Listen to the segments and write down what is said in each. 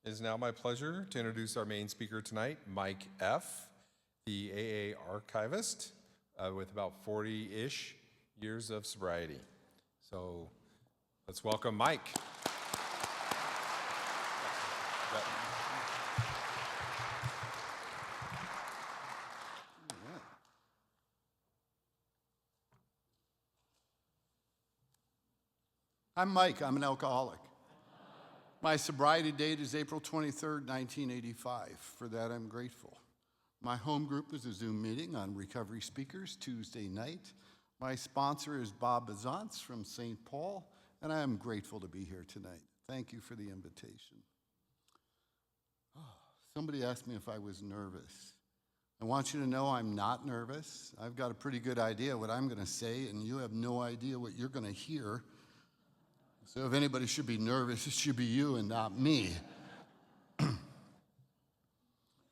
It is now my pleasure to introduce our main speaker tonight, Mike F., the AA archivist with about 40-ish years of sobriety. So let's welcome Mike. I'm Mike. I'm an alcoholic. My sobriety date is April 23rd, 1985. For that, I'm grateful. My home group is a Zoom meeting on recovery speakers Tuesday night. My sponsor is Bob Bazance from St. Paul, and I am grateful to be here tonight. Thank you for the invitation. Somebody asked me if I was nervous. I want you to know I'm not nervous. I've got a pretty good idea what I'm going to say, and you have no idea what you're going to hear. So if anybody should be nervous, it should be you and not me.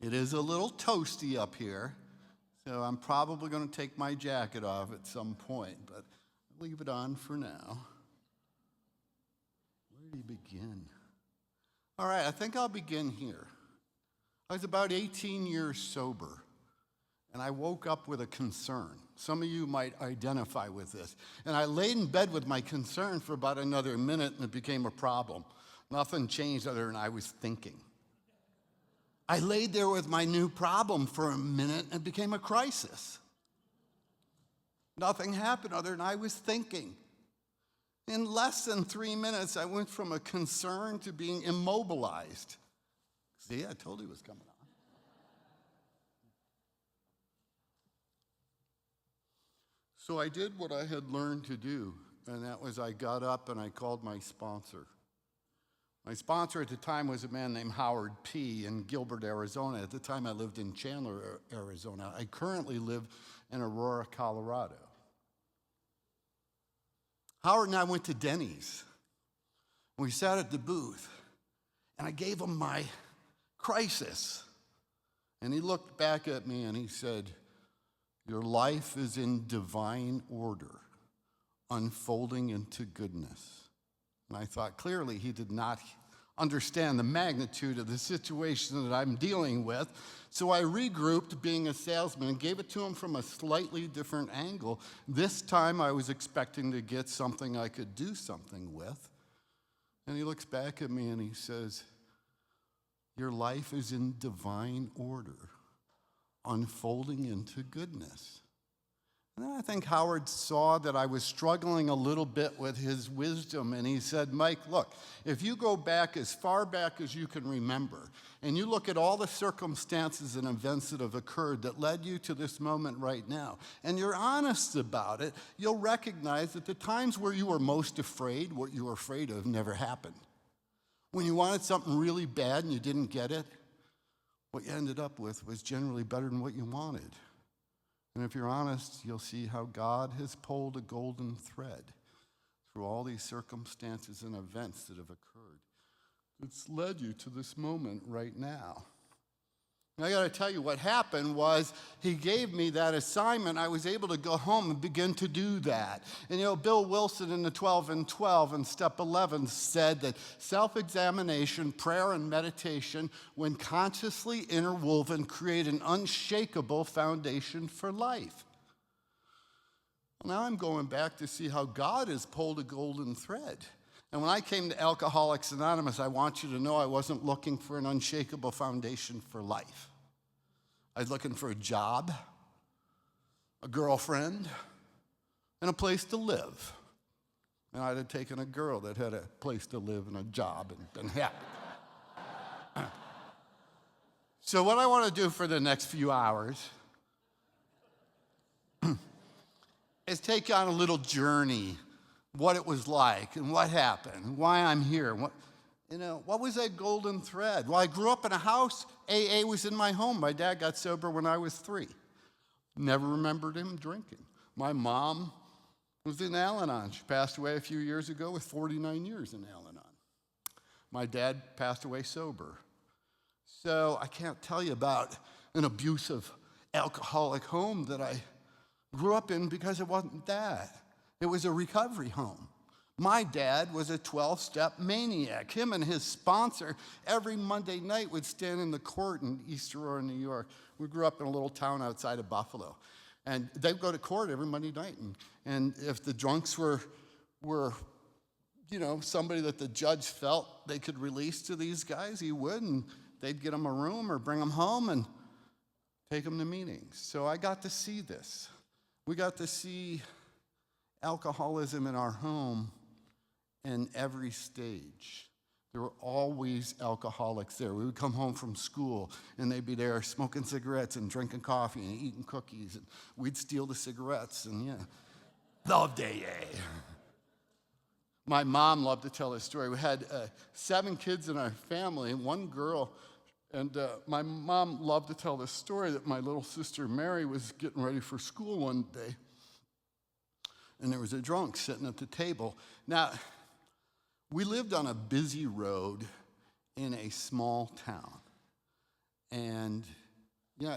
It is a little toasty up here, so I'm probably going to take my jacket off at some point, but I'll leave it on for now. Where do you begin? All right, I think I'll begin here. I was about 18 years sober, and I woke up with a concern. Some of you might identify with this. And I laid in bed with my concern for about another minute, and it became a problem. Nothing changed other than I was thinking. I laid there with my new problem for a minute, and it became a crisis. Nothing happened other than I was thinking. In less than 3 minutes, I went from a concern to being immobilized. See, I told you it was coming on. So I did what I had learned to do, and that was I got up and I called my sponsor. My sponsor at the time was a man named Howard P. in Gilbert, Arizona. At the time, I lived in Chandler, Arizona. I currently live in Aurora, Colorado. Howard and I went to Denny's. We sat at the booth, and I gave him my crisis. And he looked back at me and he said, "Your life is in divine order, unfolding into goodness." And I thought, clearly he did not understand the magnitude of the situation that I'm dealing with. So I regrouped, being a salesman, and gave it to him from a slightly different angle. This time I was expecting to get something I could do something with. And he looks back at me and he says, "Your life is in divine order, unfolding into goodness." And then I think Howard saw that I was struggling a little bit with his wisdom, and he said, "Mike, look, if you go back as far back as you can remember, and you look at all the circumstances and events that have occurred that led you to this moment right now, and you're honest about it, you'll recognize that the times where you were most afraid, what you were afraid of, never happened. When you wanted something really bad and you didn't get it, what you ended up with was generally better than what you wanted. And if you're honest, you'll see how God has pulled a golden thread through all these circumstances and events that have occurred. It's led you to this moment right now." And I got to tell you, what happened was he gave me that assignment. I was able to go home and begin to do that. And Bill Wilson in the 12 and 12 and step 11 said that self-examination, prayer, and meditation, when consciously interwoven, create an unshakable foundation for life. Well, now I'm going back to see how God has pulled a golden thread. And when I came to Alcoholics Anonymous, I want you to know I wasn't looking for an unshakable foundation for life. I was looking for a job, a girlfriend, and a place to live. And I'd have taken a girl that had a place to live and a job and been happy. So what I want to do for the next few hours is take you on a little journey, what it was like and what happened, why I'm here. What was that golden thread? Well, I grew up in a house. AA was in my home. My dad got sober when I was 3. Never remembered him drinking. My mom was in Al-Anon. She passed away a few years ago with 49 years in Al-Anon. My dad passed away sober. So I can't tell you about an abusive alcoholic home that I grew up in because it wasn't that. It was a recovery home. My dad was a 12-step maniac. Him and his sponsor every Monday night would stand in the court in East Aurora, New York. We grew up in a little town outside of Buffalo. And they'd go to court every Monday night. And if the drunks were somebody that the judge felt they could release to these guys, he would. And they'd get them a room or bring them home and take them to meetings. So I got to see this. We got to see alcoholism in our home in every stage. There were always alcoholics there. We would come home from school, and they'd be there smoking cigarettes and drinking coffee and eating cookies. And we'd steal the cigarettes, and loved AA. My mom loved to tell this story. We had 7 kids in our family, and 1 girl. And my mom loved to tell this story that my little sister Mary was getting ready for school one day. And there was a drunk sitting at the table. Now, we lived on a busy road in a small town. And,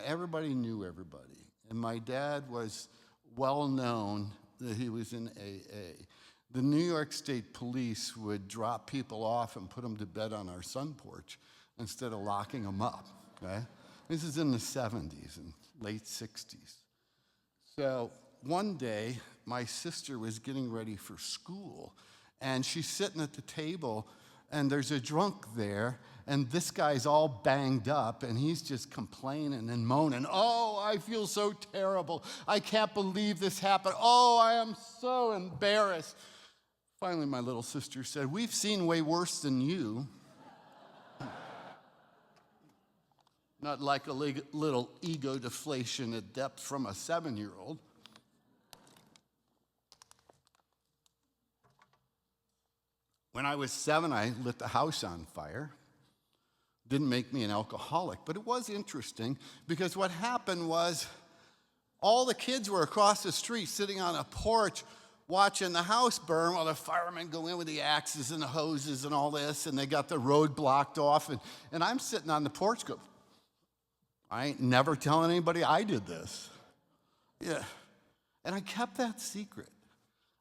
everybody knew everybody. And my dad was well known that he was in AA. The New York State Police would drop people off and put them to bed on our sun porch instead of locking them up, okay? This is in the 70s and late 60s. So one day, my sister was getting ready for school, and she's sitting at the table, and there's a drunk there, and this guy's all banged up, and he's just complaining and moaning. Oh, I feel so terrible. I can't believe this happened. Oh, I am so embarrassed. Finally, my little sister said, we've seen way worse than you. Not like a little ego deflation at depth from a 7-year-old. When I was 7, I lit the house on fire. Didn't make me an alcoholic, but it was interesting because what happened was all the kids were across the street sitting on a porch watching the house burn while the firemen go in with the axes and the hoses and all this, and they got the road blocked off, and I'm sitting on the porch going, I ain't never telling anybody I did this. Yeah. And I kept that secret.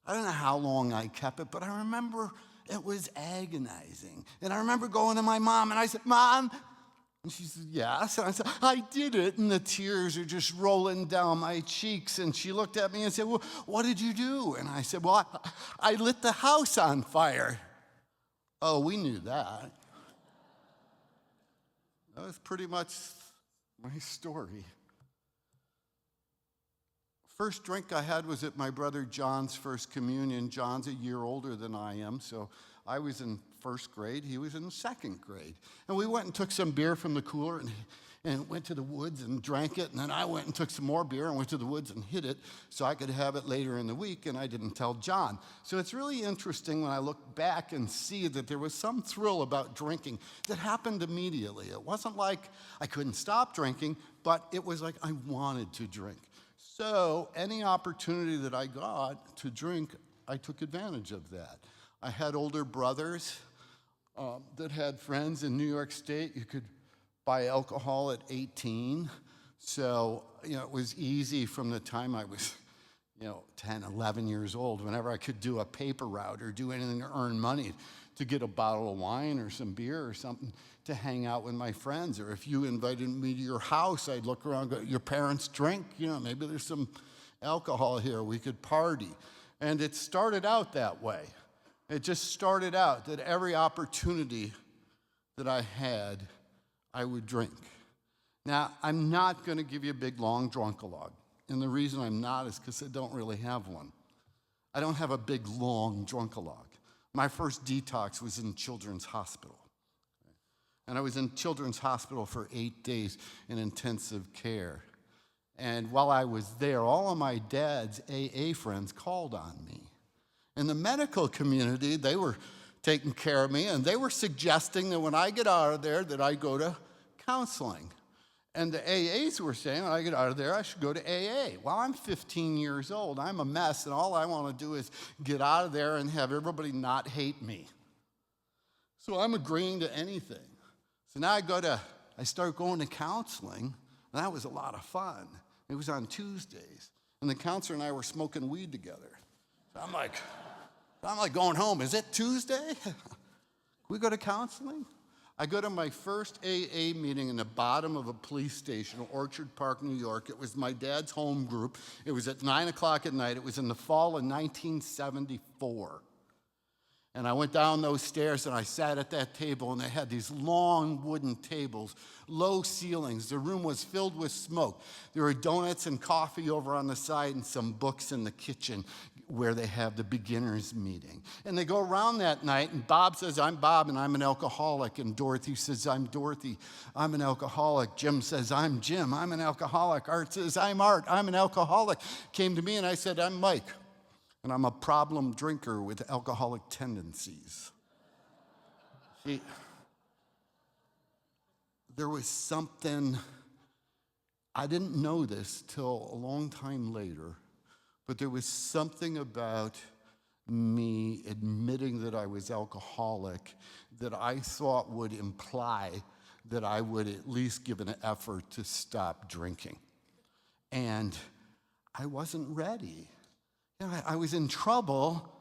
I don't know how long I kept it, but I remember it was agonizing. And I remember going to my mom, and I said, Mom, and she said, yes. And I said, I did it. And the tears are just rolling down my cheeks. And she looked at me and said, well, what did you do? And I said, well, I lit the house on fire. Oh, we knew that. That was pretty much my story. First drink I had was at my brother John's first communion. John's a year older than I am, so I was in first grade. He was in second grade. And we went and took some beer from the cooler and went to the woods and drank it. And then I went and took some more beer and went to the woods and hid it so I could have it later in the week, and I didn't tell John. So it's really interesting when I look back and see that there was some thrill about drinking that happened immediately. It wasn't like I couldn't stop drinking, but it was like I wanted to drink. So any opportunity that I got to drink, I took advantage of that. I had older brothers that had friends in New York State. You could buy alcohol at 18. So, it was easy from the time I was, 10, 11 years old, whenever I could do a paper route or do anything to earn money, to get a bottle of wine or some beer or something to hang out with my friends. Or if you invited me to your house, I'd look around and go, your parents drink? Maybe there's some alcohol here. We could party. And it started out that way. It just started out that every opportunity that I had, I would drink. Now, I'm not going to give you a big, long drunkalogue. And the reason I'm not is because I don't really have one. I don't have a big, long drunkalogue. My first detox was in Children's Hospital. And I was in Children's Hospital for 8 days in intensive care. And while I was there, all of my dad's AA friends called on me. In the medical community, they were taking care of me, and they were suggesting that when I get out of there, that I go to counseling. And the AAs were saying, when I get out of there, I should go to AA. Well, I'm 15 years old. I'm a mess, and all I want to do is get out of there and have everybody not hate me. So I'm agreeing to anything. So now I start going to counseling, and that was a lot of fun. It was on Tuesdays, and the counselor and I were smoking weed together. So I'm like, I'm like going home. Is it Tuesday? Can we go to counseling? I go to my first AA meeting in the bottom of a police station, Orchard Park, New York. It was my dad's home group. It was at 9 o'clock at night. It was in the fall of 1974. And I went down those stairs and I sat at that table, and they had these long wooden tables, low ceilings. The room was filled with smoke. There were donuts and coffee over on the side and some books in the kitchen where they have the beginners meeting. And they go around that night, and Bob says, I'm Bob and I'm an alcoholic. And Dorothy says, I'm Dorothy, I'm an alcoholic. Jim says, I'm Jim, I'm an alcoholic. Art says, I'm Art, I'm an alcoholic. Came to me and I said, I'm Mike, and I'm a problem drinker with alcoholic tendencies. See, there was something, I didn't know this till a long time later, but there was something about me admitting that I was alcoholic that I thought would imply that I would at least give an effort to stop drinking. And I wasn't ready. You know, I was in trouble,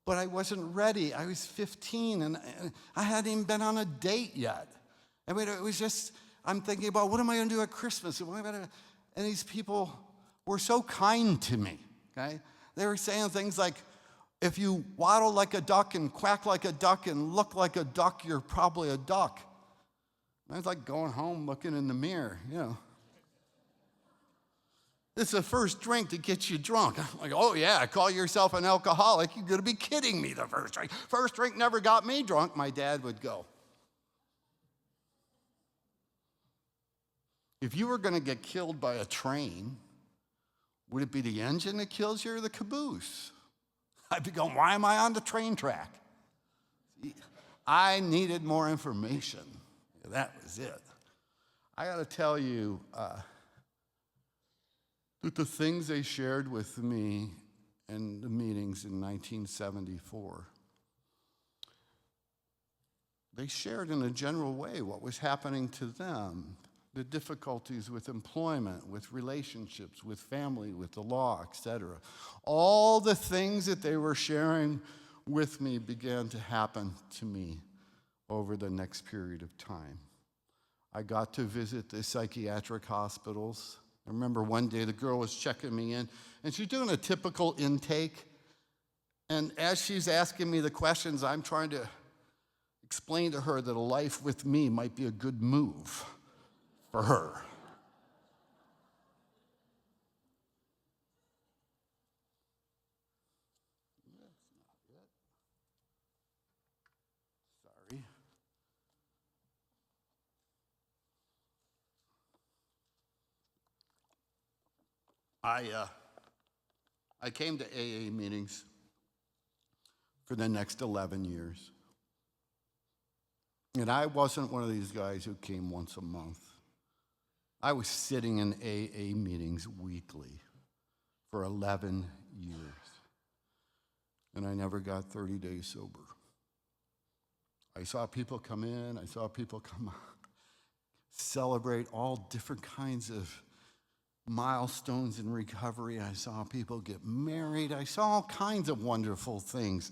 but I wasn't ready. I was 15, and I hadn't even been on a date yet. I mean, it was just, I'm thinking about, what am I going to do at Christmas? And these people were so kind to me, okay? They were saying things like, if you waddle like a duck and quack like a duck and look like a duck, you're probably a duck. And I was like going home looking in the mirror, you know. It's the first drink to get you drunk. I'm like, oh yeah, call yourself an alcoholic. You're gonna be kidding me, the first drink. First drink never got me drunk. My dad would go, if you were gonna get killed by a train, would it be the engine that kills you or the caboose? I'd be going, why am I on the train track? See, I needed more information. That was it. I gotta tell you, that the things they shared with me in the meetings in 1974, they shared in a general way what was happening to them, the difficulties with employment, with relationships, with family, with the law, etc. All the things that they were sharing with me began to happen to me over the next period of time. I got to visit the psychiatric hospitals. I remember one day the girl was checking me in, and she's doing a typical intake. And as she's asking me the questions, I'm trying to explain to her that a life with me might be a good move for her. Sorry. I came to AA meetings for the next 11 years. And I wasn't one of these guys who came once a month. I was sitting in AA meetings weekly for 11 years. And I never got 30 days sober. I saw people come in, I saw people come out, celebrate all different kinds of milestones in recovery. I saw people get married. I saw all kinds of wonderful things.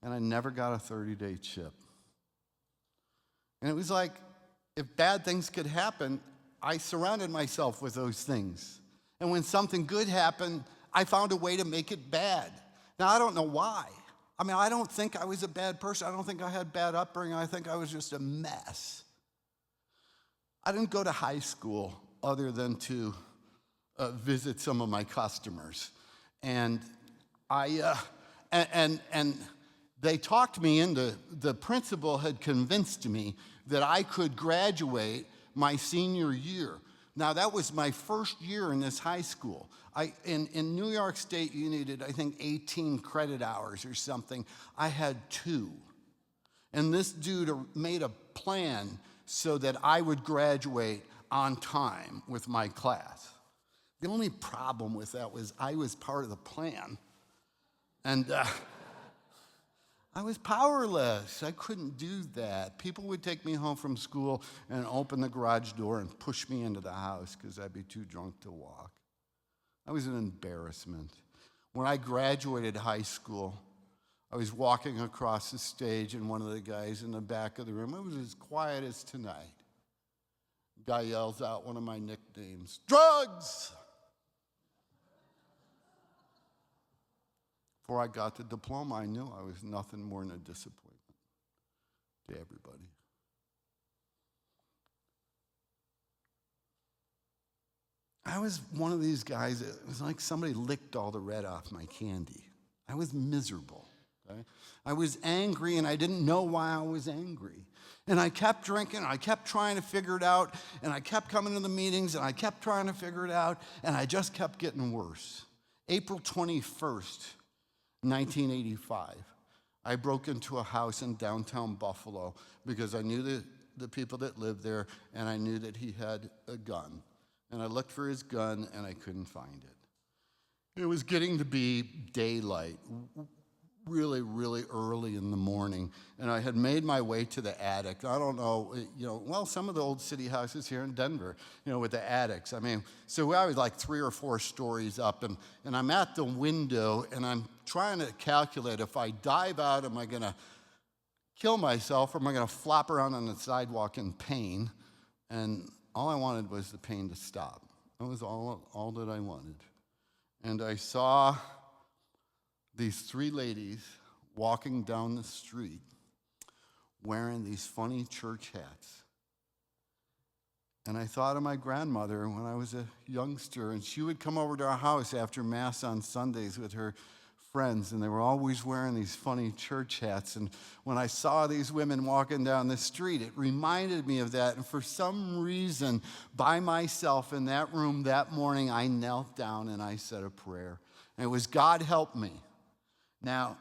And I never got a 30-day chip. And it was like, if bad things could happen, I surrounded myself with those things. And when something good happened, I found a way to make it bad. Now, I don't know why. I mean, I don't think I was a bad person. I don't think I had bad upbringing. I think I was just a mess. I didn't go to high school other than to visit some of my customers. And they talked me into, the principal had convinced me that I could graduate my senior year. Now, that was my first year in this high school. In New York State, you needed, I think, 18 credit hours or something. I had 2. And this dude made a plan so that I would graduate on time with my class. The only problem with that was I was part of the plan. And I was powerless. I couldn't do that. People would take me home from school and open the garage door and push me into the house because I'd be too drunk to walk. I was an embarrassment. When I graduated high school, I was walking across the stage, and one of the guys in the back of the room, it was as quiet as tonight. Guy yells out one of my nicknames, drugs! Before I got the diploma, I knew I was nothing more than a disappointment to everybody. I was one of these guys, it was like somebody licked all the red off my candy. I was miserable. Okay? I was angry, and I didn't know why I was angry. And I kept drinking, I kept trying to figure it out, and I kept coming to the meetings, and I kept trying to figure it out, and I just kept getting worse. April 21st, 1985, I broke into a house in downtown Buffalo because I knew the people that lived there, and I knew that he had a gun. And I looked for his gun, and I couldn't find it. It was getting to be daylight, really, really early in the morning, and I had made my way to the attic. I don't know, well, some of the old city houses here in Denver, with the attics. I mean, so I was like 3 or 4 stories up, and I'm at the window, and I'm trying to calculate, if I dive out, am I going to kill myself, or am I going to flop around on the sidewalk in pain? And all I wanted was the pain to stop. That was all that I wanted. And I saw these 3 ladies walking down the street wearing these funny church hats. And I thought of my grandmother when I was a youngster, and she would come over to our house after Mass on Sundays with her friends, and they were always wearing these funny church hats. And when I saw these women walking down the street, it reminded me of that. And for some reason, by myself in that room that morning, I knelt down and I said a prayer. And it was, God help me. Now,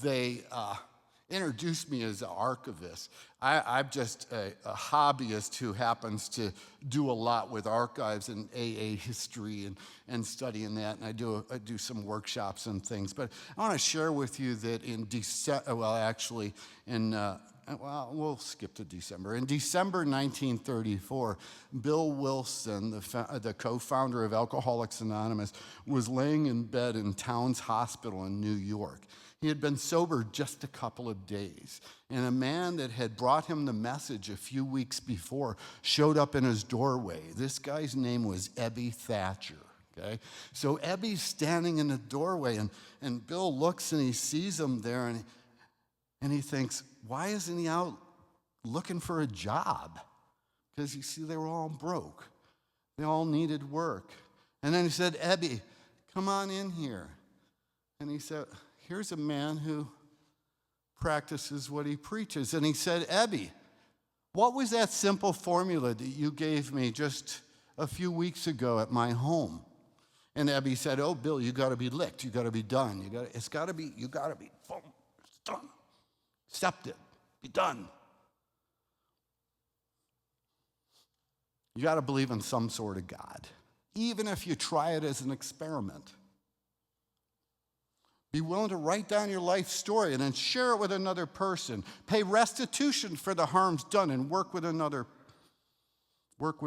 they introduced me as an archivist. I'm just a hobbyist who happens to do a lot with archives and AA history and studying that, and I do some workshops and things. But I want to share with you that in December, we'll skip to December. In December 1934, Bill Wilson, the co-founder of Alcoholics Anonymous, was laying in bed in Towns Hospital in New York. He had been sober just a couple of days, and a man that had brought him the message a few weeks before showed up in his doorway. This guy's name was Ebby Thatcher. Okay? So Ebby's standing in the doorway, and Bill looks and he sees him there, and he thinks, why isn't he out looking for a job? Because you see, they were all broke. They all needed work. And then he said, Ebby, come on in here. And he said, here's a man who practices what he preaches. And he said, Ebby, what was that simple formula that you gave me just a few weeks ago at my home? And Ebby said, oh, Bill, you got to be licked. You got to be done. You got to be, boom, it's done. Accept it. Be done. You got to believe in some sort of God, even if you try it as an experiment. Be willing to write down your life story and then share it with another person. Pay restitution for the harms done and work with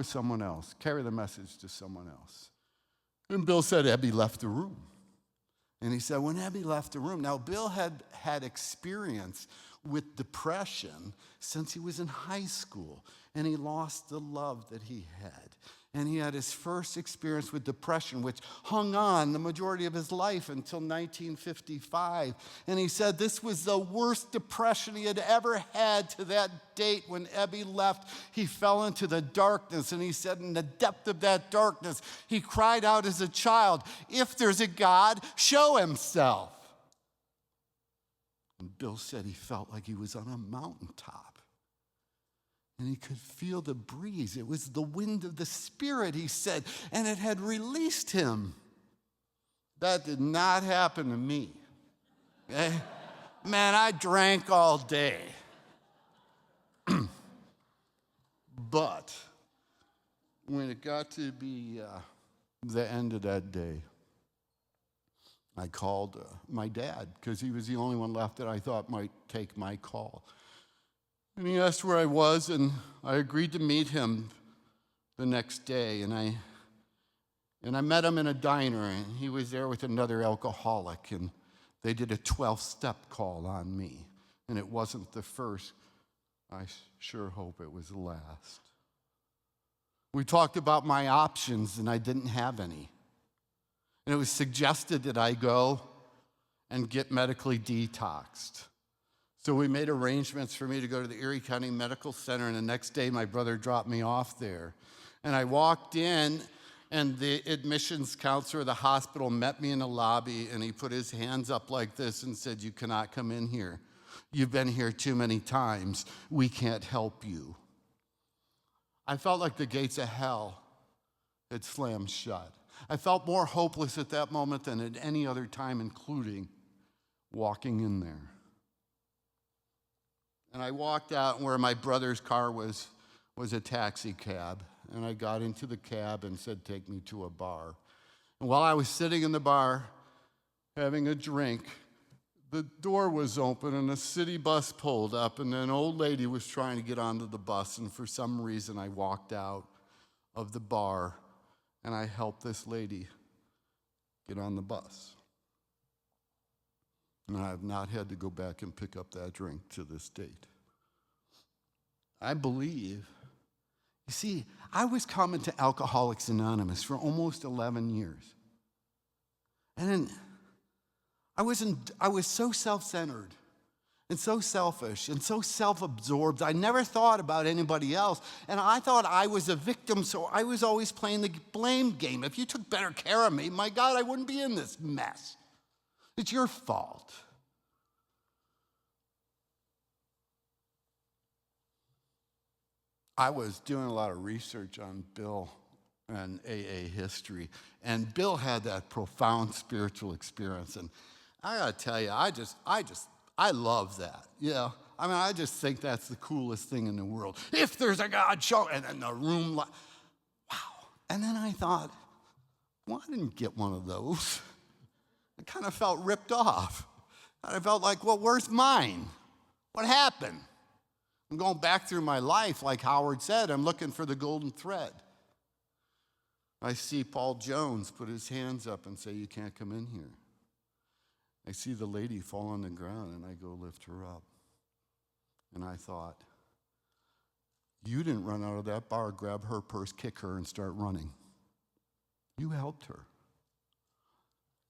someone else. Carry the message to someone else. And Bill said Ebby left the room. And he said when Ebby left the room, now Bill had experience with depression since he was in high school, and he lost the love that he had. And he had his first experience with depression, which hung on the majority of his life until 1955. And he said this was the worst depression he had ever had to that date. When Ebby left, he fell into the darkness. And he said in the depth of that darkness, he cried out as a child, if there's a God, show himself. And Bill said he felt like he was on a mountaintop. And he could feel the breeze. It was the wind of the Spirit, he said, and it had released him. That did not happen to me. Okay? Man, I drank all day. But when it got to be the end of that day, I called my dad because he was the only one left that I thought might take my call. And he asked where I was, and I agreed to meet him the next day. And I met him in a diner, and he was there with another alcoholic. And They did a 12-step call on me, and it wasn't the first. I sure hope it was the last. We talked about my options, and I didn't have any. And it was suggested that I go and get medically detoxed. So we made arrangements for me to go to the Erie County Medical Center, and the next day my brother dropped me off there. And I walked in, and the admissions counselor of the hospital met me in the lobby, and he put his hands up like this and said, "You cannot come in here. You've been here too many times. We can't help you." I felt like the gates of hell had slammed shut. I felt more hopeless at that moment than at any other time, including walking in there. And I walked out where my brother's car was a taxi cab. And I got into the cab and said, "Take me to a bar." And while I was sitting in the bar having a drink, the door was open and a city bus pulled up, and an old lady was trying to get onto the bus. And for some reason, I walked out of the bar and I helped this lady get on the bus. And I have not had to go back and pick up that drink to this date. I believe, you see, I was coming to Alcoholics Anonymous for almost 11 years. And then I was so self-centered and so selfish and so self-absorbed. I never thought about anybody else. And I thought I was a victim, so I was always playing the blame game. If you took better care of me, my God, I wouldn't be in this mess. It's your fault. I was doing a lot of research on Bill and AA history, and Bill had that profound spiritual experience. And I gotta tell you, I love that. Yeah, I mean, I just think that's the coolest thing in the world. If there's a God, show, and then the room, wow. And then I thought, well, I didn't get one of those. I kind of felt ripped off. I felt like, well, where's mine? What happened? I'm going back through my life, like Howard said, I'm looking for the golden thread. I see Paul Jones put his hands up and say, "You can't come in here." I see the lady fall on the ground, and I go lift her up. And I thought, you didn't run out of that bar, grab her purse, kick her, and start running. You helped her.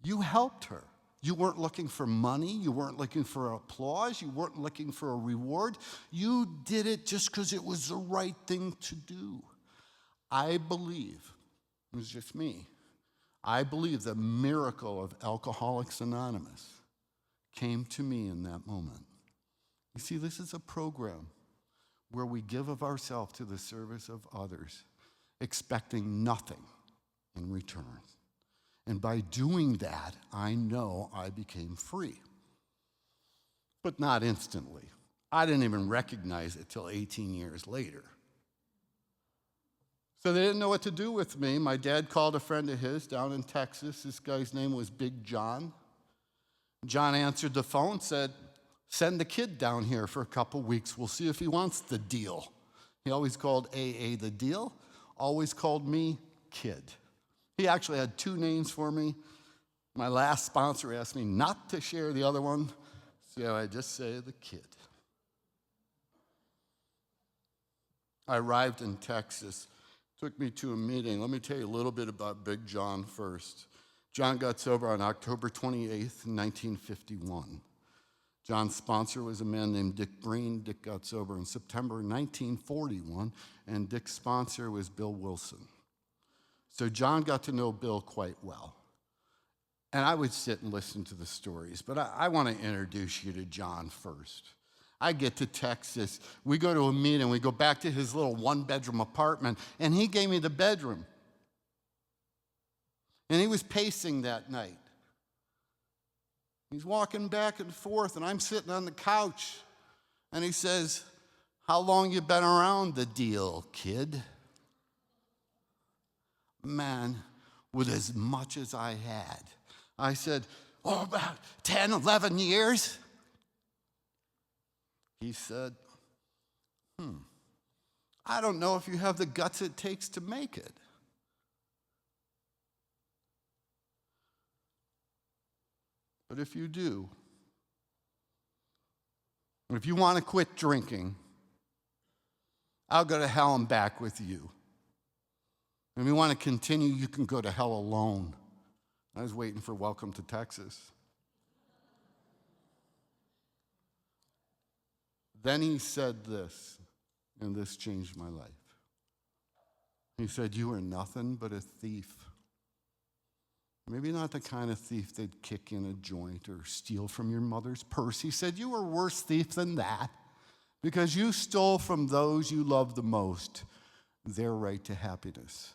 You helped her. You weren't looking for money. You weren't looking for applause. You weren't looking for a reward. You did it just because it was the right thing to do. I believe, it was just me, I believe the miracle of Alcoholics Anonymous came to me in that moment. You see, this is a program where we give of ourselves to the service of others, expecting nothing in return. And by doing that, I know I became free. But not instantly. I didn't even recognize it till 18 years later. So they didn't know what to do with me. My dad called a friend of his down in Texas. This guy's name was Big John. John answered the phone, said, "Send the kid down here for a couple weeks. We'll see if he wants the deal." He always called AA the deal, always called me Kid. He actually had two names for me. My last sponsor asked me not to share the other one, so I just say the Kid. I arrived in Texas, took me to a meeting. Let me tell you a little bit about Big John first. John got sober on October 28th, 1951. John's sponsor was a man named Dick Breen. Dick got sober in September 1941, and Dick's sponsor was Bill Wilson. So John got to know Bill quite well. And I would sit and listen to the stories, but I want to introduce you to John first. I get to Texas, we go to a meeting, we go back to his little one-bedroom apartment, and he gave me the bedroom. And he was pacing that night. He's walking back and forth, and I'm sitting on the couch, and he says, "How long you been around the deal, kid?" Man, with as much as I had. I said, "Oh, about 10, 11 years. He said, I don't know if you have the guts it takes to make it. But if you do, if you want to quit drinking, I'll go to hell and back with you. If you want to continue, you can go to hell alone. I was waiting for Welcome to Texas. Then he said this, and this changed my life. He said, "You are nothing but a thief." Maybe not the kind of thief that'd kick in a joint or steal from your mother's purse. He said, "You are a worse thief than that, because you stole from those you love the most their right to happiness."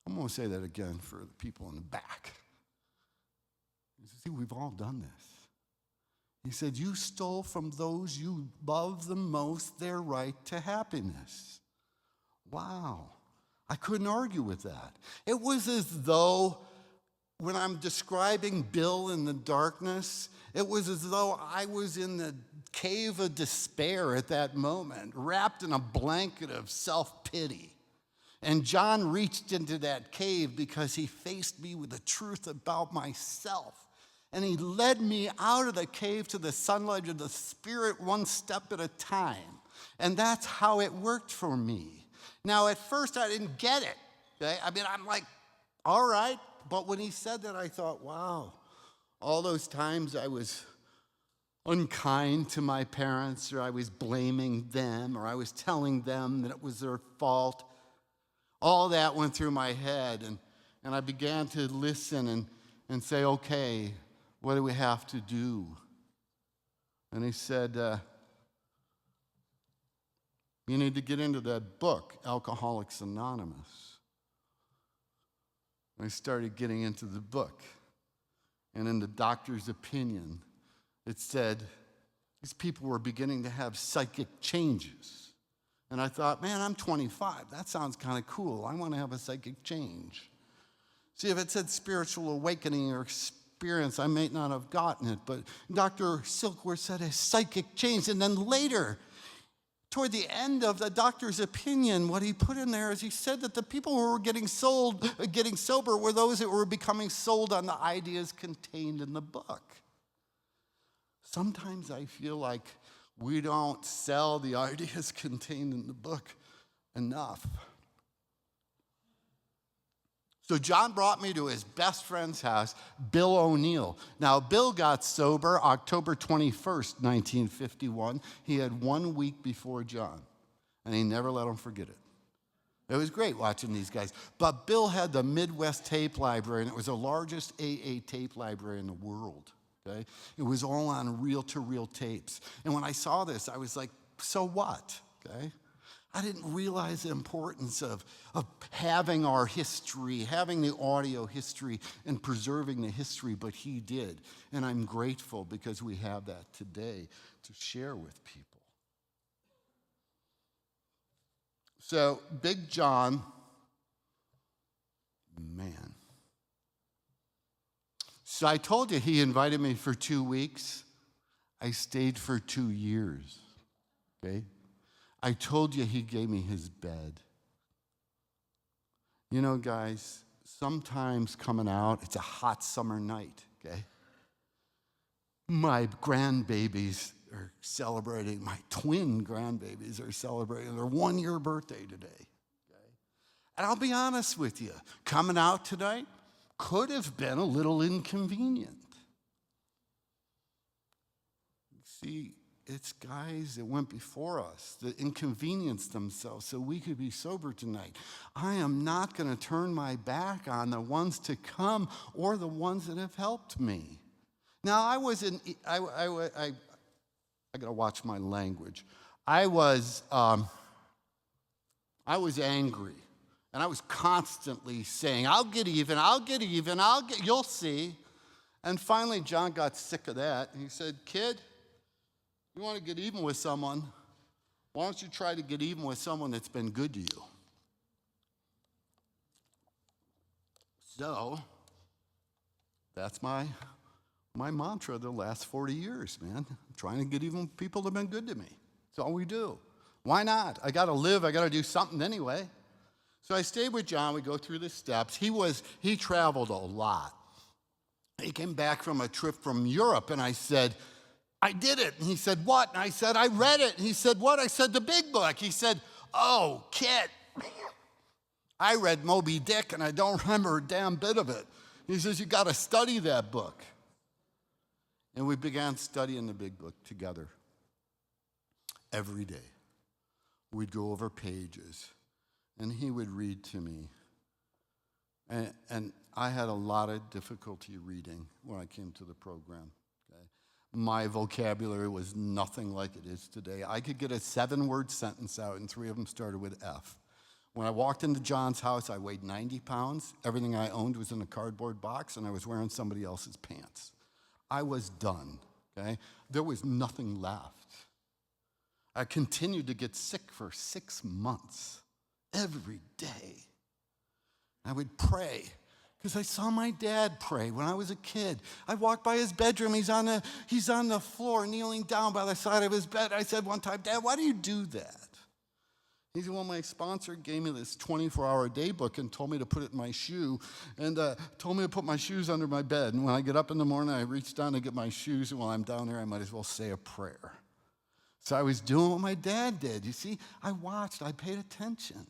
I'm going to say that again for the people in the back. See, we've all done this. He said, "You stole from those you love the most their right to happiness." Wow. I couldn't argue with that. It was as though when I'm describing Bill in the darkness, it was as though I was in the cave of despair at that moment, wrapped in a blanket of self-pity. And John reached into that cave because he faced me with the truth about myself. And he led me out of the cave to the sunlight of the Spirit one step at a time. And that's how it worked for me. Now, at first, I didn't get it. Okay? I mean, I'm like, all right. But when he said that, I thought, wow, all those times I was unkind to my parents, or I was blaming them, or I was telling them that it was their fault, all that went through my head. And I began to listen and say, okay, what do we have to do? And he said, you need to get into that book, Alcoholics Anonymous. I started getting into the book. And in the doctor's opinion, it said these people were beginning to have psychic changes. And I thought, man, I'm 25. That sounds kind of cool. I want to have a psychic change. See, if it said spiritual awakening or experience, I may not have gotten it. But Dr. Silkworth said a psychic change. And then later, toward the end of the doctor's opinion, what he put in there is he said that the people who were getting sober were those that were becoming sold on the ideas contained in the book. Sometimes I feel like we don't sell the ideas contained in the book enough. So John brought me to his best friend's house, Bill O'Neill. Now, Bill got sober October 21st, 1951. He had 1 week before John, and he never let him forget it. It was great watching these guys. But Bill had the Midwest Tape Library, and it was the largest AA tape library in the world. Okay? It was all on reel-to-reel tapes. And when I saw this, I was like, so what? Okay? I didn't realize the importance of having our history, having the audio history, and preserving the history, but he did. And I'm grateful because we have that today to share with people. So, Big John, man. So I told you he invited me for 2 weeks. I stayed for 2 years, okay? I told you he gave me his bed. You know, guys, sometimes coming out, it's a hot summer night, okay? My grandbabies are celebrating, my twin grandbabies are celebrating their 1-year birthday today, okay? And I'll be honest with you, coming out tonight could have been a little inconvenient. See, it's guys that went before us that inconvenienced themselves so we could be sober tonight. I am not going to turn my back on the ones to come or the ones that have helped me. Now, I got to watch my language. I was angry, and I was constantly saying, I'll get even, you'll see. And finally, John got sick of that, and he said, kid, you want to get even with someone, why don't you try to get even with someone that's been good to you? So, that's my mantra the last 40 years, man. I'm trying to get even with people that have been good to me. That's all we do. Why not? I got to live. I got to do something anyway. So I stayed with John. We go through the steps. He traveled a lot. He came back from a trip from Europe, and I said, I did it. And he said, what? And I said, I read it. And he said, what? I said, the big book. He said, oh, Kit, I read Moby Dick, and I don't remember a damn bit of it. He says, you got to study that book. And we began studying the big book together every day. We'd go over pages, and he would read to me. And I had a lot of difficulty reading when I came to the program. Okay? My vocabulary was nothing like it is today. I could get a 7-word sentence out, and 3 of them started with F. When I walked into John's house, I weighed 90 pounds. Everything I owned was in a cardboard box, and I was wearing somebody else's pants. I was done, okay? There was nothing left. I continued to get sick for 6 months, every day. I would pray, because I saw my dad pray when I was a kid. I walked by his bedroom, he's on the floor, kneeling down by the side of his bed. I said one time, Dad, why do you do that? He said, well, my sponsor gave me this 24-hour day book and told me to put it in my shoe, and told me to put my shoes under my bed. And when I get up in the morning, I reach down to get my shoes, and while I'm down there, I might as well say a prayer. So I was doing what my dad did. You see, I watched, I paid attention.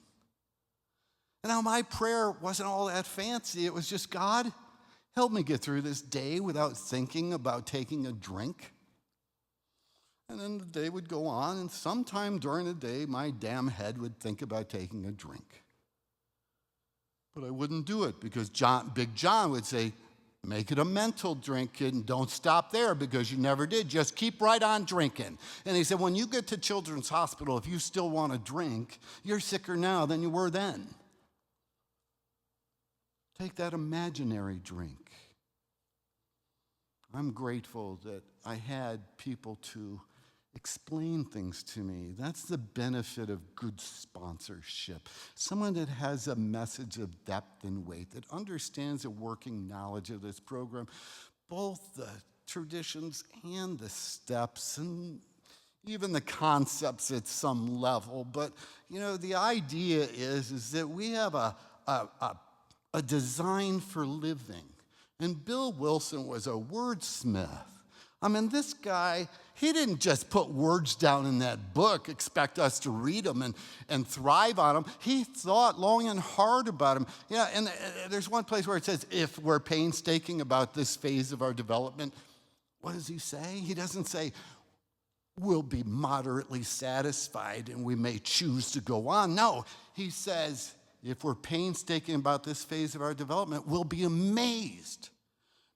And now my prayer wasn't all that fancy. It was just, God, help me get through this day without thinking about taking a drink. And then the day would go on, and sometime during the day, my damn head would think about taking a drink. But I wouldn't do it because Big John would say, make it a mental drink, kid, and don't stop there because you never did. Just keep right on drinking. And he said, when you get to Children's Hospital, if you still want to drink, you're sicker now than you were then. Take that imaginary drink. I'm grateful that I had people to explain things to me. That's the benefit of good sponsorship. Someone that has a message of depth and weight, that understands a working knowledge of this program, both the traditions and the steps and even the concepts at some level. But, you know, the idea is that we have a design for living. And Bill Wilson was a wordsmith. I mean, this guy, he didn't just put words down in that book, expect us to read them and thrive on them. He thought long and hard about them. Yeah, and there's one place where it says, if we're painstaking about this phase of our development, what does he say? He doesn't say, we'll be moderately satisfied and we may choose to go on. No, he says, if we're painstaking about this phase of our development, we'll be amazed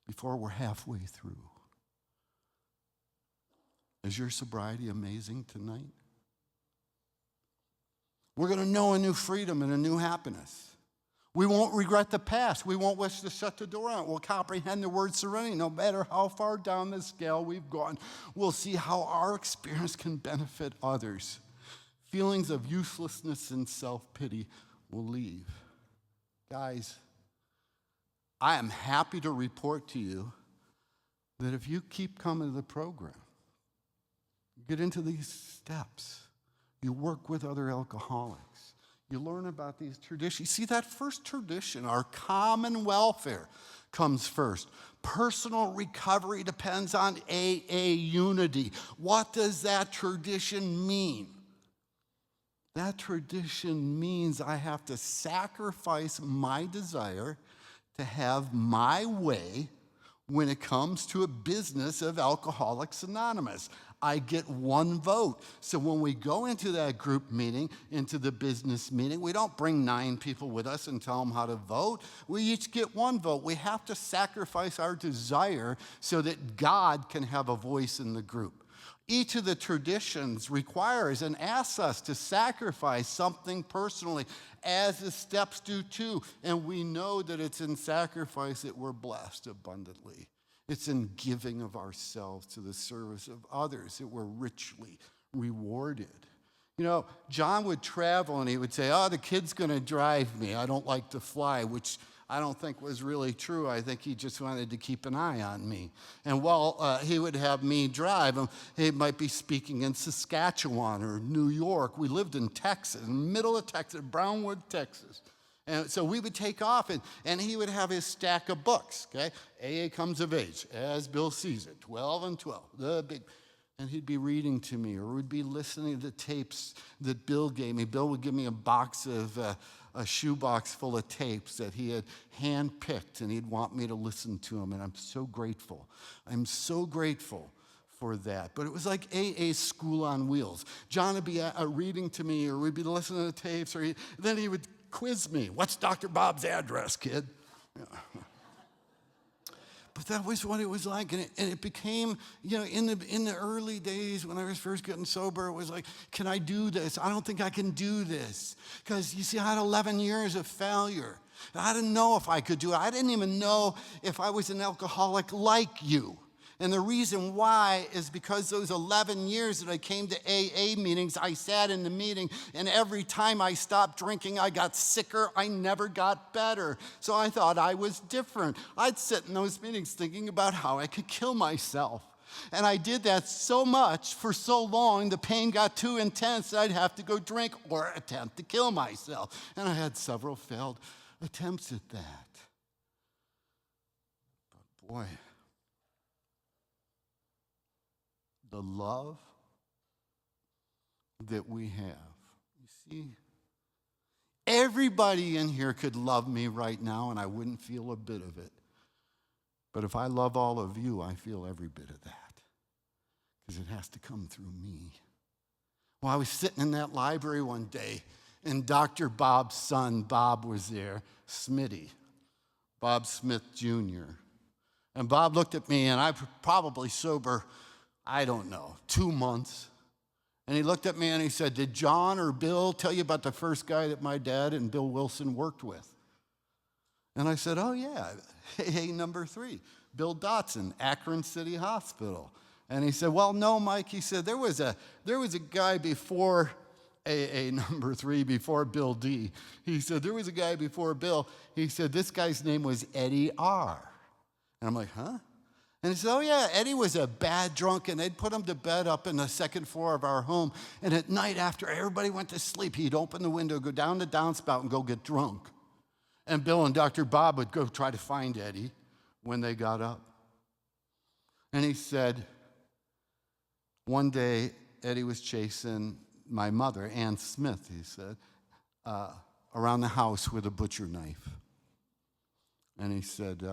before we're halfway through. Is your sobriety amazing tonight? We're going to know a new freedom and a new happiness. We won't regret the past. We won't wish to shut the door on it. We'll comprehend the word serenity. No matter how far down the scale we've gone, we'll see how our experience can benefit others. Feelings of uselessness and self-pity will leave. Guys, I am happy to report to you that if you keep coming to the program, get into these steps, you work with other alcoholics, you learn about these traditions. You see, that first tradition, our common welfare, comes first. Personal recovery depends on AA unity. What does that tradition mean? That tradition means I have to sacrifice my desire to have my way when it comes to a business of Alcoholics Anonymous. I get one vote. So when we go into that group meeting, into the business meeting, we don't bring 9 people with us and tell them how to vote. We each get one vote. We have to sacrifice our desire so that God can have a voice in the group. Each of the traditions requires and asks us to sacrifice something personally, as the steps do too. And we know that it's in sacrifice that we're blessed abundantly. It's in giving of ourselves to the service of others that we're richly rewarded. You know, John would travel and he would say, oh, the kid's going to drive me. I don't like to fly, which I don't think was really true. I think he just wanted to keep an eye on me. And while he would have me drive, he might be speaking in Saskatchewan or New York. We lived in Texas, in the middle of Texas, Brownwood, Texas. And so we would take off, and he would have his stack of books, okay? AA Comes of Age, as Bill sees it, 12 and 12, the big. And he'd be reading to me, or we'd be listening to the tapes that Bill gave me. Bill would give me a box of, a shoebox full of tapes that he had handpicked, and he'd want me to listen to them, and I'm so grateful. I'm so grateful for that. But it was like AA school on wheels. John would be reading to me, or we'd be listening to the tapes, or then he would quiz me. What's Dr. Bob's address, kid? Yeah. But that was what it was like, and it became, in the early days when I was first getting sober, it was like, can I do this? I don't think I can do this. Because, you see, I had 11 years of failure. I didn't know if I could do it. I didn't even know if I was an alcoholic like you. And the reason why is because those 11 years that I came to AA meetings, I sat in the meeting, and every time I stopped drinking, I got sicker. I never got better. So I thought I was different. I'd sit in those meetings thinking about how I could kill myself. And I did that so much for so long, the pain got too intense that I'd have to go drink or attempt to kill myself. And I had several failed attempts at that. But boy, the love that we have. You see, everybody in here could love me right now, and I wouldn't feel a bit of it. But if I love all of you, I feel every bit of that, because it has to come through me. Well, I was sitting in that library one day, and Dr. Bob's son, Bob, was there, Smitty, Bob Smith Jr. And Bob looked at me, and I was probably sober, I don't know, 2 months. And he looked at me and he said, did John or Bill tell you about the first guy that my dad and Bill Wilson worked with? And I said, oh yeah, AA number 3, Bill Dotson, Akron City Hospital. And he said, well, no, Mike, he said, there was a guy before AA number 3, before Bill D. He said, there was a guy before Bill. He said, this guy's name was Eddie R. And I'm like, huh? And he said, oh yeah, Eddie was a bad drunk, and they'd put him to bed up in the second floor of our home. And at night, after everybody went to sleep, he'd open the window, go down the downspout, and go get drunk. And Bill and Dr. Bob would go try to find Eddie when they got up. And he said, one day, Eddie was chasing my mother, Ann Smith, he said, around the house with a butcher knife. And he said,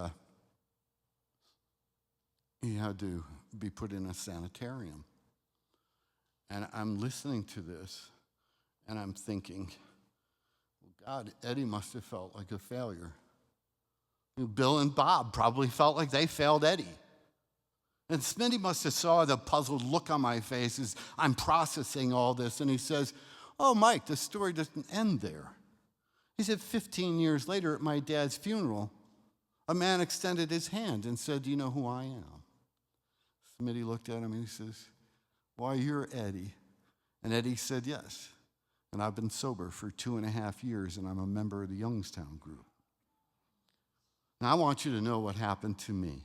he had to be put in a sanitarium. And I'm listening to this, and I'm thinking, well, God, Eddie must have felt like a failure. Bill and Bob probably felt like they failed Eddie. And Smitty must have saw the puzzled look on my face as I'm processing all this, and he says, oh, Mike, the story doesn't end there. He said, 15 years later at my dad's funeral, a man extended his hand and said, do you know who I am? Smitty looked at him and he says, why, you're Eddie. And Eddie said, yes. And I've been sober for 2.5 years, and I'm a member of the Youngstown group. Now, I want you to know what happened to me.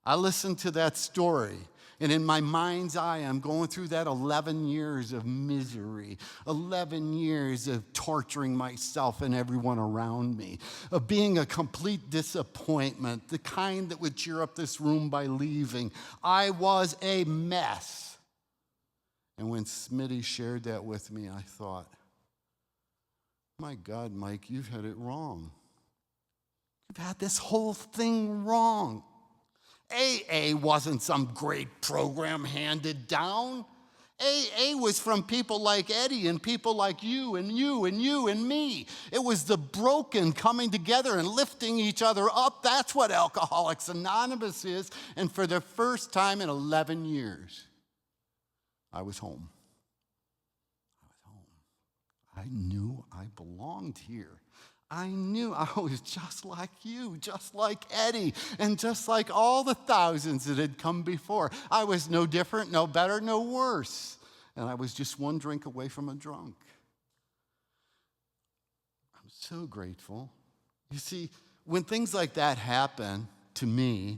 I listened to that story, and in my mind's eye, I'm going through that 11 years of misery, 11 years of torturing myself and everyone around me, of being a complete disappointment, the kind that would cheer up this room by leaving. I was a mess. And when Smitty shared that with me, I thought, my God, Mike, you've had it wrong. You've had this whole thing wrong. AA wasn't some great program handed down. AA was from people like Eddie and people like you and you and you and me. It was the broken coming together and lifting each other up. That's what Alcoholics Anonymous is. And for the first time in 11 years, I was home. I knew I belonged here. I knew I was just like you, just like Eddie, and just like all the thousands that had come before. I was no different, no better, no worse. And I was just one drink away from a drunk. I'm so grateful. You see, when things like that happen to me,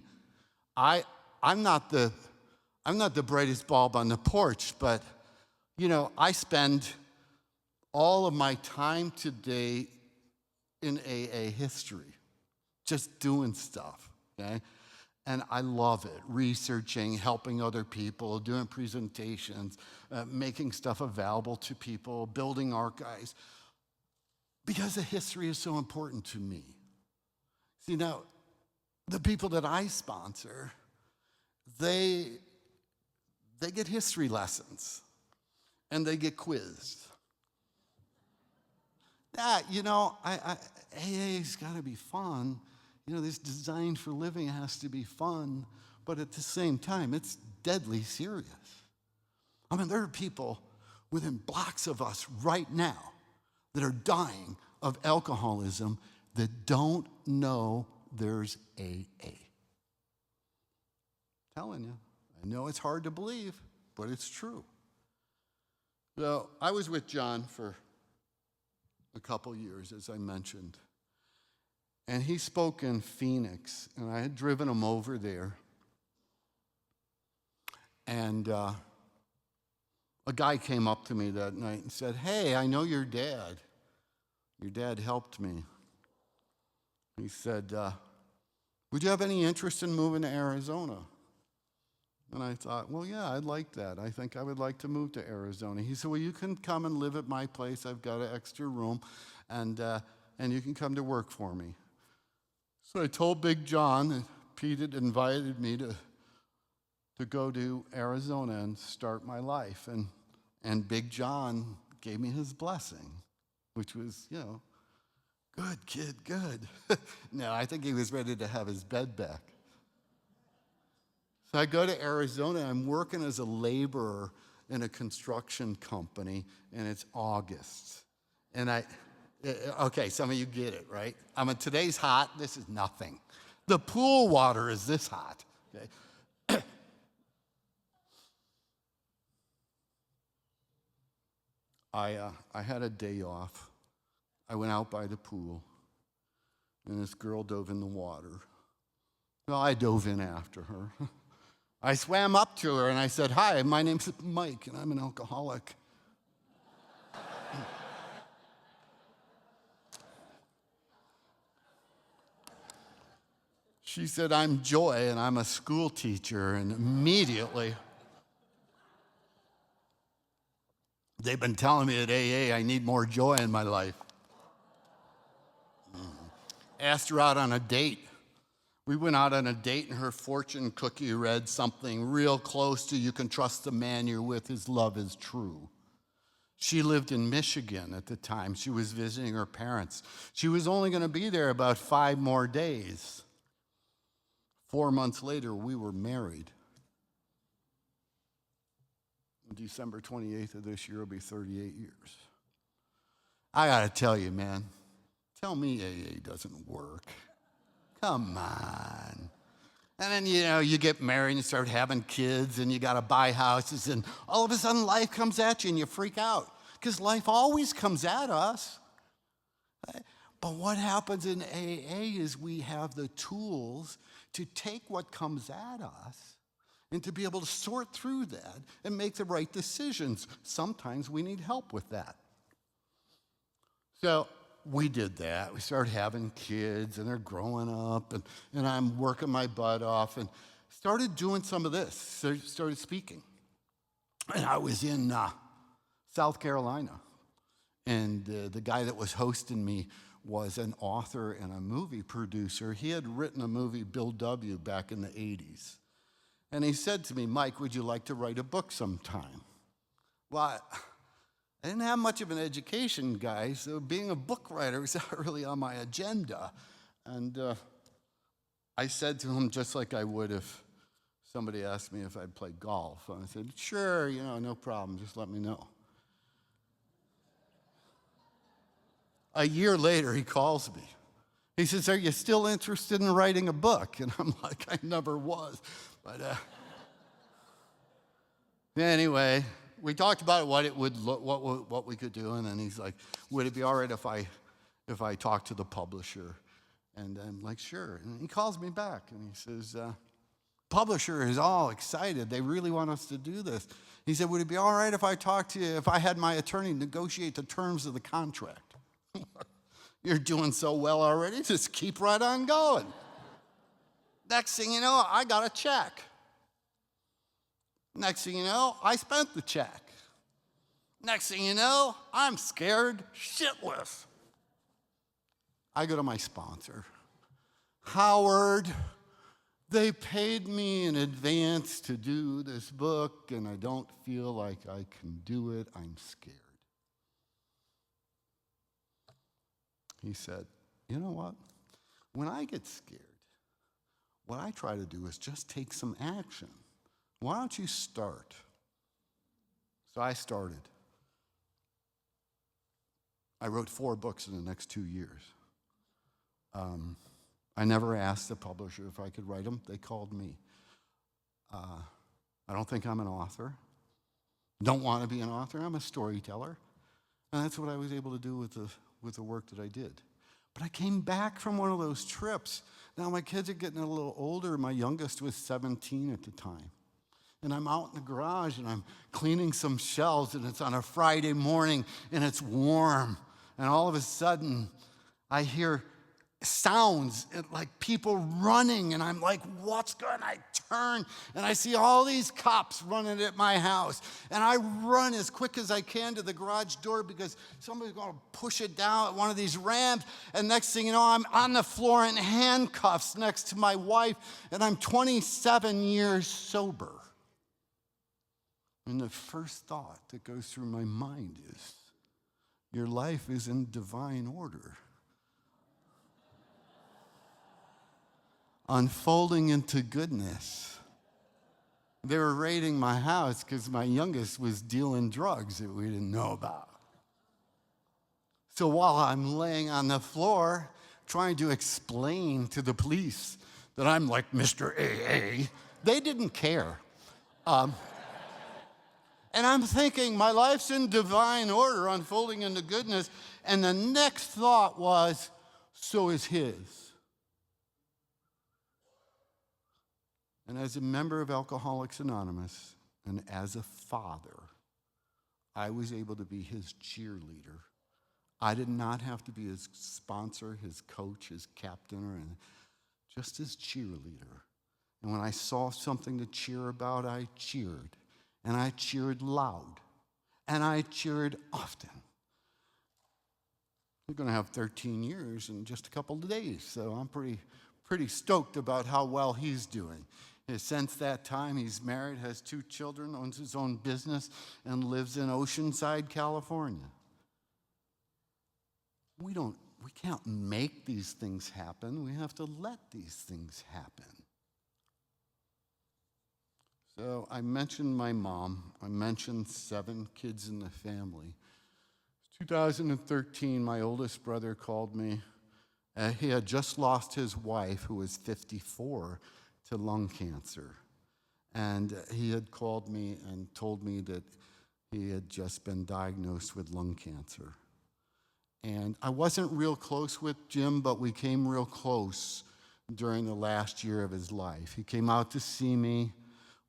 I'm not the brightest bulb on the porch, but, I spend all of my time today in AA history, just doing stuff, okay? And I love it, researching, helping other people, doing presentations, making stuff available to people, building archives, because the history is so important to me. See, now, the people that I sponsor, they get history lessons, and they get quizzed. AA's got to be fun. This Design for Living has to be fun, but at the same time, it's deadly serious. There are people within blocks of us right now that are dying of alcoholism that don't know there's AA. Telling you, I know it's hard to believe, but it's true. So I was with John for a couple years, as I mentioned. And he spoke in Phoenix, and I had driven him over there. And a guy came up to me that night and said, "Hey, I know your dad. Your dad helped me." He said, "Would you have any interest in moving to Arizona?" And I thought, well, yeah, I'd like that. I think I would like to move to Arizona. He said, "Well, you can come and live at my place. I've got an extra room, and you can come to work for me." So I told Big John that Pete had invited me to go to Arizona and start my life. And Big John gave me his blessing, which was, good, kid, good. No, I think he was ready to have his bed back. So I go to Arizona. I'm working as a laborer in a construction company, and it's August. And okay, some of you get it, right? Today's hot. This is nothing. The pool water is this hot. Okay? I had a day off. I went out by the pool, and this girl dove in the water. Well, I dove in after her. I swam up to her, and I said, "Hi, my name's Mike, and I'm an alcoholic." She said, "I'm Joy, and I'm a school teacher." And immediately, they've been telling me at AA I need more joy in my life. Asked her out on a date. We went out on a date, and her fortune cookie read something real close to, "You can trust the man you're with, his love is true." She lived in Michigan at the time. She was visiting her parents. She was only going to be there about 5 more days. 4 months later, we were married. On December 28th of this year will be 38 years. I got to tell you, man, tell me AA doesn't work. Come on. And then, you get married and you start having kids and you got to buy houses, and all of a sudden life comes at you and you freak out because life always comes at us. But what happens in AA is we have the tools to take what comes at us and to be able to sort through that and make the right decisions. Sometimes we need help with that. So we did that. We started having kids, and they're growing up, and I'm working my butt off, and started doing some of this, started speaking. And I was in South Carolina, and the guy that was hosting me was an author and a movie producer. He had written a movie, Bill W., back in the 80s. And he said to me, "Mike, would you like to write a book sometime?" Well, I didn't have much of an education, guys, so being a book writer was not really on my agenda. And I said to him, just like I would if somebody asked me if I'd play golf. And I said, "Sure, no problem, just let me know." A year later, he calls me. He says, "Are you still interested in writing a book?" And I'm like, "I never was." But anyway, we talked about what it would look, what we could do, and then he's like, "Would it be all right if I talk to the publisher?" And I'm like, "Sure." And he calls me back, and he says, "Publisher is all excited. They really want us to do this." He said, "Would it be all right if I talked to you, if I had my attorney negotiate the terms of the contract?" You're doing so well already, just keep right on going. Next thing you know, I got a check. Next thing you know, I spent the check. Next thing you know, I'm scared shitless. I go to my sponsor. Howard, they paid me in advance to do this book, and I don't feel like I can do it. I'm scared. He said, you know what? When I get scared, what I try to do is just take some action. Why don't you start? So I started. I wrote 4 books in the next 2 years. I never asked the publisher if I could write them. They called me. I don't think I'm an author. Don't want to be an author. I'm a storyteller. And that's what I was able to do with the work that I did. But I came back from one of those trips. Now my kids are getting a little older. My youngest was 17 at the time. And I'm out in the garage and I'm cleaning some shelves, and it's on a Friday morning and it's warm. And all of a sudden I hear sounds like people running, and I'm like, what's going on? I turn and I see all these cops running at my house, and I run as quick as I can to the garage door because somebody's going to push it down at one of these ramps, and next thing you know, I'm on the floor in handcuffs next to my wife, and I'm 27 years sober. And the first thought that goes through my mind is, your life is in divine order, unfolding into goodness. They were raiding my house because my youngest was dealing drugs that we didn't know about. So while I'm laying on the floor trying to explain to the police that I'm like Mr. AA, they didn't care. And I'm thinking, my life's in divine order, unfolding into goodness. And the next thought was, so is his. And as a member of Alcoholics Anonymous, and as a father, I was able to be his cheerleader. I did not have to be his sponsor, his coach, his captain, or anything, just his cheerleader. And when I saw something to cheer about, I cheered. And I cheered loud. And I cheered often. We're going to have 13 years in just a couple of days, so I'm pretty stoked about how well he's doing. Since that time, he's married, has 2 children, owns his own business, and lives in Oceanside, California. We can't make these things happen. We have to let these things happen. So I mentioned my mom. I mentioned 7 kids in the family. 2013, my oldest brother called me. He had just lost his wife, who was 54, to lung cancer. And he had called me and told me that he had just been diagnosed with lung cancer. And I wasn't real close with Jim, but we came real close during the last year of his life. He came out to see me.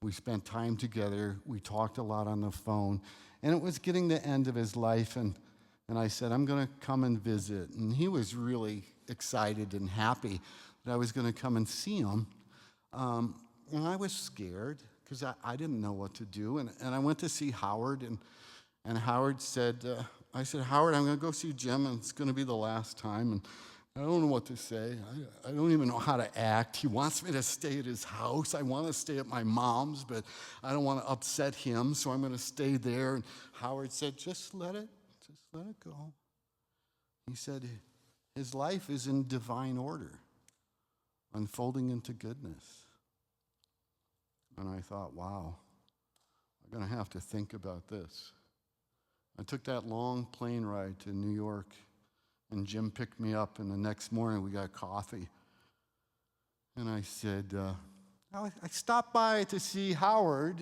We spent time together. We talked a lot on the phone. And it was getting the end of his life, and I said, I'm going to come and visit. And he was really excited and happy that I was going to come and see him. And I was scared because I didn't know what to do. And I went to see Howard, and Howard said, I said, Howard, I'm going to go see Jim, and it's going to be the last time. And I don't know what to say. I don't even know how to act. He wants me to stay at his house. I want to stay at my mom's, but I don't want to upset him, so I'm going to stay there. And Howard said, just let it go. He said, his life is in divine order, unfolding into goodness. And I thought, wow, I'm going to have to think about this. I took that long plane ride to New York, and Jim picked me up, and the next morning we got coffee. And I said, I stopped by to see Howard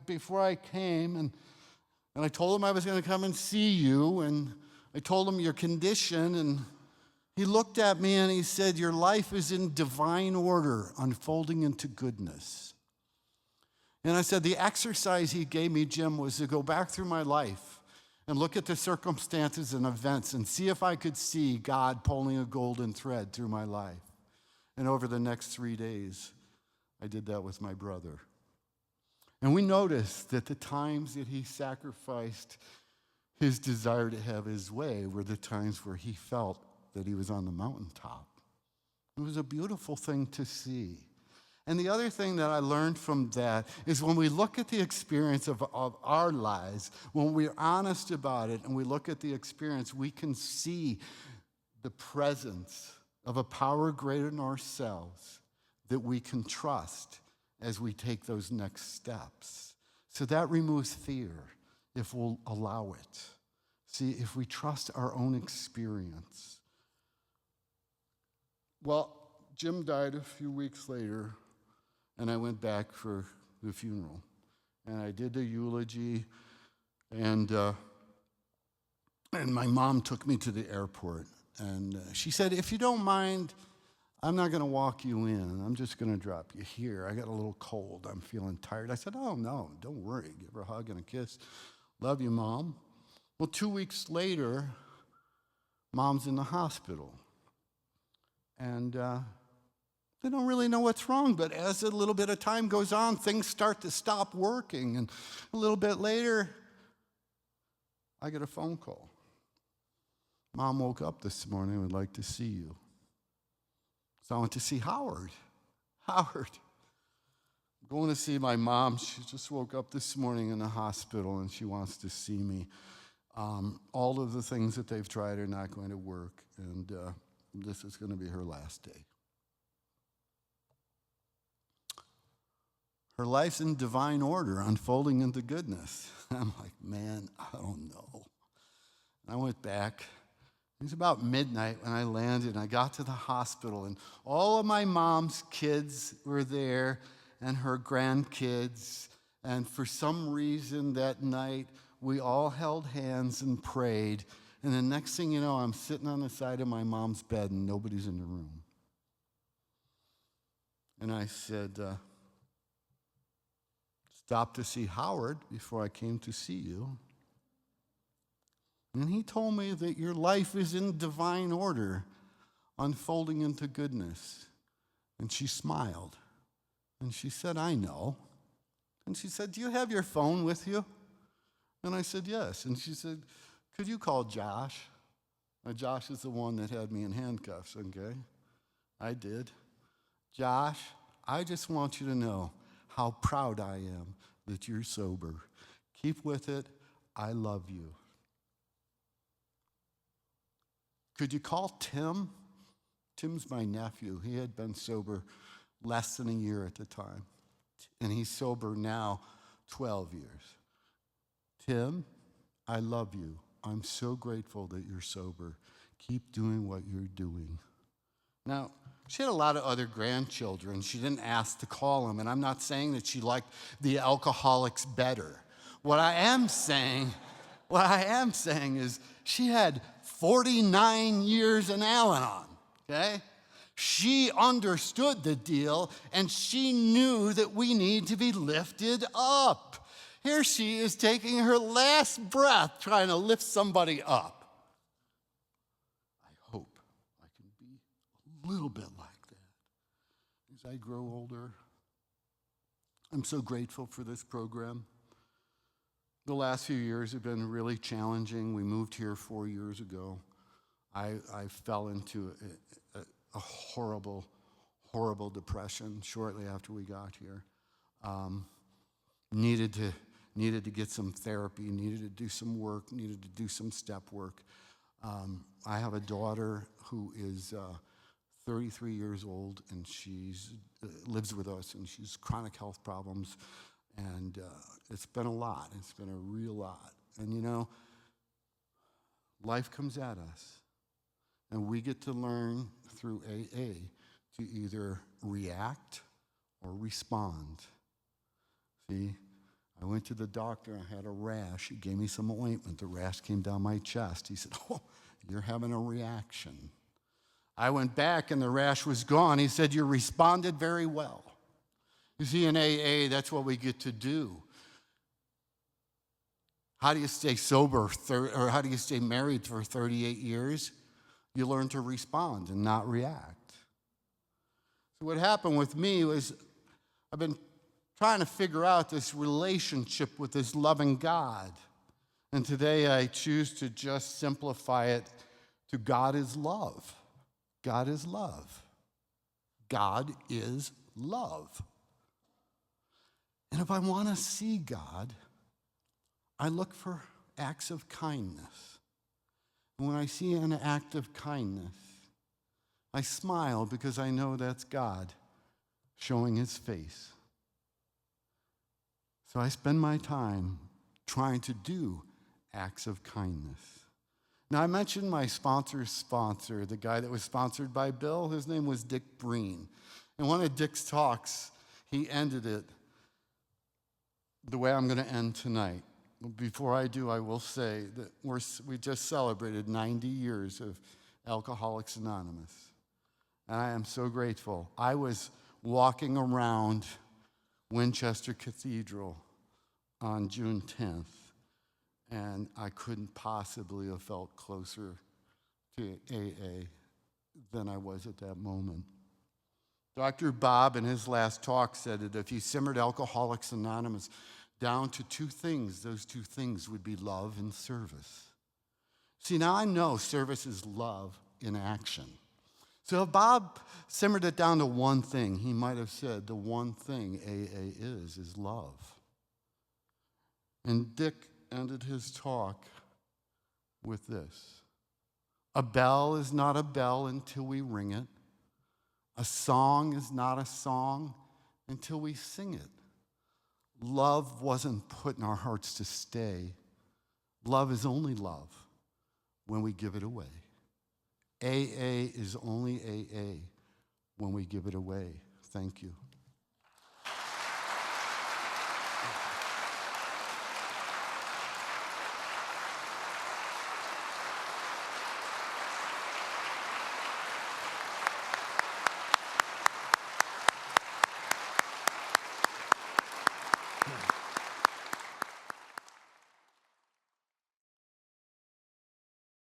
before I came, and I told him I was going to come and see you, and I told him your condition, and he looked at me and he said, your life is in divine order, unfolding into goodness. And I said, the exercise he gave me, Jim, was to go back through my life and look at the circumstances and events and see if I could see God pulling a golden thread through my life. And over the next 3 days, I did that with my brother. And we noticed that the times that he sacrificed his desire to have his way were the times where he felt that he was on the mountaintop. It was a beautiful thing to see. And the other thing that I learned from that is when we look at the experience of our lives, when we're honest about it and we look at the experience, we can see the presence of a power greater than ourselves that we can trust as we take those next steps. So that removes fear if we'll allow it. See, if we trust our own experience. Well, Jim died a few weeks later, and I went back for the funeral. And I did the eulogy, and my mom took me to the airport. And she said, if you don't mind, I'm not going to walk you in. I'm just going to drop you here. I got a little cold. I'm feeling tired. I said, oh, no, don't worry. Give her a hug and a kiss. Love you, Mom. Well, 2 weeks later, Mom's in the hospital. And they don't really know what's wrong, but as a little bit of time goes on, things start to stop working. And a little bit later, I get a phone call. Mom woke up this morning and would like to see you. So I went to see Howard. Howard. I'm going to see my mom. She just woke up this morning in the hospital and she wants to see me. All of the things that they've tried are not going to work, and this is going to be her last day. Her life's in divine order, unfolding into goodness. I'm like, man, I don't know. I went back. It was about midnight when I landed, and I got to the hospital, and all of my mom's kids were there, and her grandkids. And for some reason that night, we all held hands and prayed. And the next thing you know, I'm sitting on the side of my mom's bed, and nobody's in the room. And I said, stopped to see Howard before I came to see you. And he told me that your life is in divine order, unfolding into goodness. And she smiled. And she said, I know. And she said, do you have your phone with you? And I said, yes. And she said, could you call Josh? Now, Josh is the one that had me in handcuffs, okay? I did. Josh, I just want you to know how proud I am that you're sober. Keep with it. I love you. Could you call Tim? Tim's my nephew. He had been sober less than a year at the time. And he's sober now 12 years. Tim, I love you. I'm so grateful that you're sober. Keep doing what you're doing. Now, she had a lot of other grandchildren. She didn't ask to call them, and I'm not saying that she liked the alcoholics better. What I am saying is she had 49 years in Al-Anon, okay? She understood the deal, and she knew that we need to be lifted up. Here she is taking her last breath trying to lift somebody up. I hope I can be a little bit like that as I grow older. I'm so grateful for this program. The last few years have been really challenging. We moved here 4 years ago. I fell into a horrible, horrible depression shortly after we got here. Needed to get some therapy, needed to do some work, needed to do some step work. I have a daughter who is 33 years old, and she lives with us, and she's chronic health problems. And it's been a lot. It's been a real lot. And you know, life comes at us. And we get to learn through AA to either react or respond. See, I went to the doctor. I had a rash. He gave me some ointment. The rash came down my chest. He said, oh, you're having a reaction. I went back and the rash was gone. He said, you responded very well. You see, in AA, that's what we get to do. How do you stay sober, or how do you stay married for 38 years? You learn to respond and not react. So what happened with me was I've been trying to figure out this relationship with this loving God. And today I choose to just simplify it to God is love. God is love. God is love. And if I want to see God, I look for acts of kindness. And when I see an act of kindness, I smile because I know that's God showing his face. So I spend my time trying to do acts of kindness. Now, I mentioned my sponsor's sponsor, the guy that was sponsored by Bill. His name was Dick Breen. In one of Dick's talks, he ended it the way I'm going to end tonight. Before I do, I will say that we just celebrated 90 years of Alcoholics Anonymous. And I am so grateful. I was walking around Winchester Cathedral on June 10th, and I couldn't possibly have felt closer to AA than I was at that moment. Dr. Bob, in his last talk, said that if you simmered Alcoholics Anonymous down to two things, those two things would be love and service. See, now I know service is love in action. So if Bob simmered it down to one thing, he might have said the one thing AA is love. And Dick ended his talk with this. A bell is not a bell until we ring it. A song is not a song until we sing it. Love wasn't put in our hearts to stay. Love is only love when we give it away. AA is only AA when we give it away. Thank you.